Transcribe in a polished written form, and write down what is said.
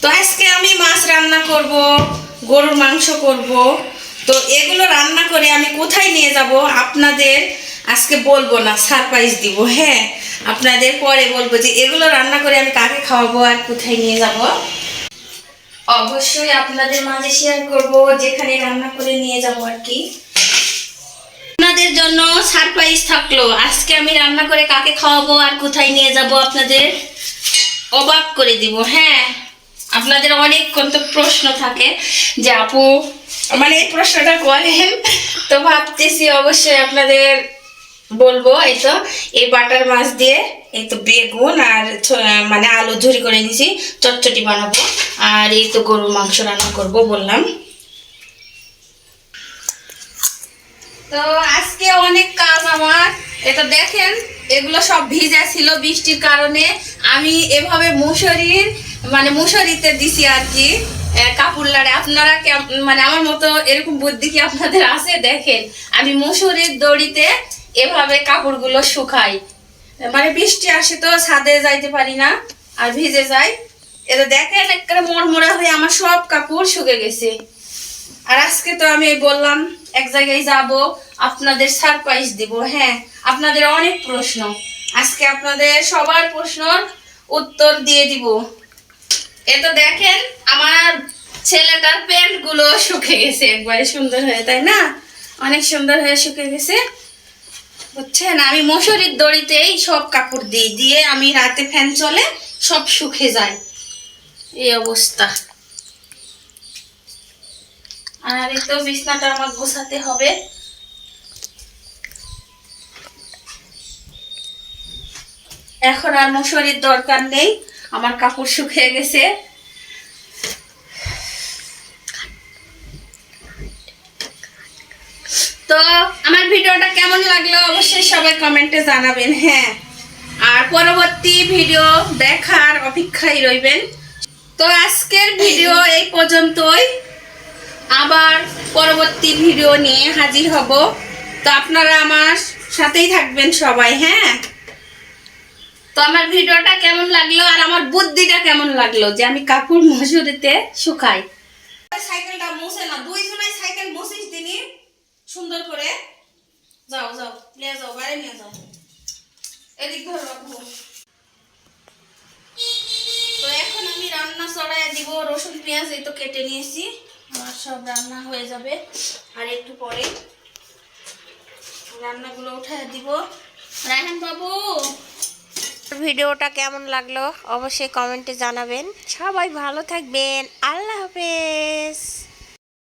তো আজকে আমি মাছ রান্না করব, গরুর মাংস করব। তো এগুলো রান্না করে আমি কোথায় নিয়ে যাব আপনাদের আজকে বলবো না, সারপ্রাইজ দিব। হ্যাঁ, আপনাদের পরে বলবো যে এগুলো রান্না করে আমি কাকে খাওয়াবো আর কোথায় নিয়ে যাব। অবশ্যই আপনাদের মাঝে শেয়ার করব যেখানে রান্না করে নিয়ে যাব আর কি। আপনাদের জন্য সারপ্রাইজ থাকলো, আজকে আমি রান্না করে কাকে খাওয়াবো আর কোথায় নিয়ে যাব আপনাদের অবাক করে দিব। হ্যাঁ, আপনাদের অনেক তো প্রশ্ন থাকে যে আপু মানে এই প্রশ্নটা করেন, তো ভাবতেছি অবশ্যই আপনাদের বলবো। এই তো এই বাটার মাছ দিয়ে এই তো বেগুন আর মানে আলু ঝুরি করে নিয়েছি, চটচটি বানাবো। আর এই তো গরুর মাংস রান্না করব বললাম। তো আজকে অনেক কাজ আমার। এটা দেখেন, এগুলো সব ভিজা ছিল বৃষ্টির কারণে। আমি এভাবে মুসুরিতে দিছি আর কি কাপড় লাড়ে। আপনারা মানে আমার মতো এরকম বুদ্ধি কি আপনাদের আছে? দেখেন আমি মুসুরির দড়িতে এভাবে কাপড়গুলো শুকাই। মানে বৃষ্টি আসে তো ছাদে যাইতে পারি না আর ভিজে যায়। এটা দেখেন একেবারে মরমরা হয়ে আমার সব কাপড় শুকে গেছে। আর আজকে তো আমি বললাম এক জায়গায় যাব, আপনাদের সারপ্রাইজ দিব। হ্যাঁ, আপনাদের অনেক প্রশ্ন, আজকে আপনাদের সবার প্রশ্নর উত্তর দিয়ে দিব। এটা দেখেন আমার ছেলেটার প্যান্ট গুলো শুকে গেছে একবারে সুন্দর হয়ে, তাই না? অনেক সুন্দর হয়ে শুকে গেছে বুঝছেন। আমি মশুরির দড়িতেই সব কাপড় দিয়ে আমি রাতে ফ্যান চলে সব শুকে যায়, এই অবস্থা। আর এই তো বিছনাটা আমার গোছাতে হবে। এখন আর মশুরির দরকার নেই, আমার কাপড় শুকিয়ে গেছে। তো আমার ভিডিওটা কেমন লাগলো অবশ্যই সবাই কমেন্টে জানাবেন। হ্যাঁ, আর পরবর্তী ভিডিও দেখার অপেক্ষায় রইবেন। তো আজকের ভিডিও এই পর্যন্তই, আবার পরবর্তী ভিডিও নিয়ে হাজির হব। তো আপনারা আমার সাথেই থাকবেন সবাই। হ্যাঁ, তো আমার ভিডিওটা কেমন লাগলো আর আমার বুদ্ধিটা কেমন লাগলো যে আমি কাপড় মশুরিতে শুকাই। সাইকেলটা মুছে না, দুইজনাই সাইকেল মুছিস দিনি সুন্দর করে। যাও যাও নিয়ে যাও, বাইরে নিয়ে যাও, এদিক ধরে রাখবো। তো এখন আমি রান্না চড়াই দিব। রসুন পেঁয়াজ এই তো কেটে নিয়েছি, আমার সব রান্না হয়ে যাবে আর একটু পরে রান্নাগুলো উঠায় দিব। রায়হান বাবু, ভিডিওটা কেমন লাগলো অবশ্যই কমেন্টে জানাবেন। সবাই ভালো থাকবেন, আল্লাহ হাফেজ।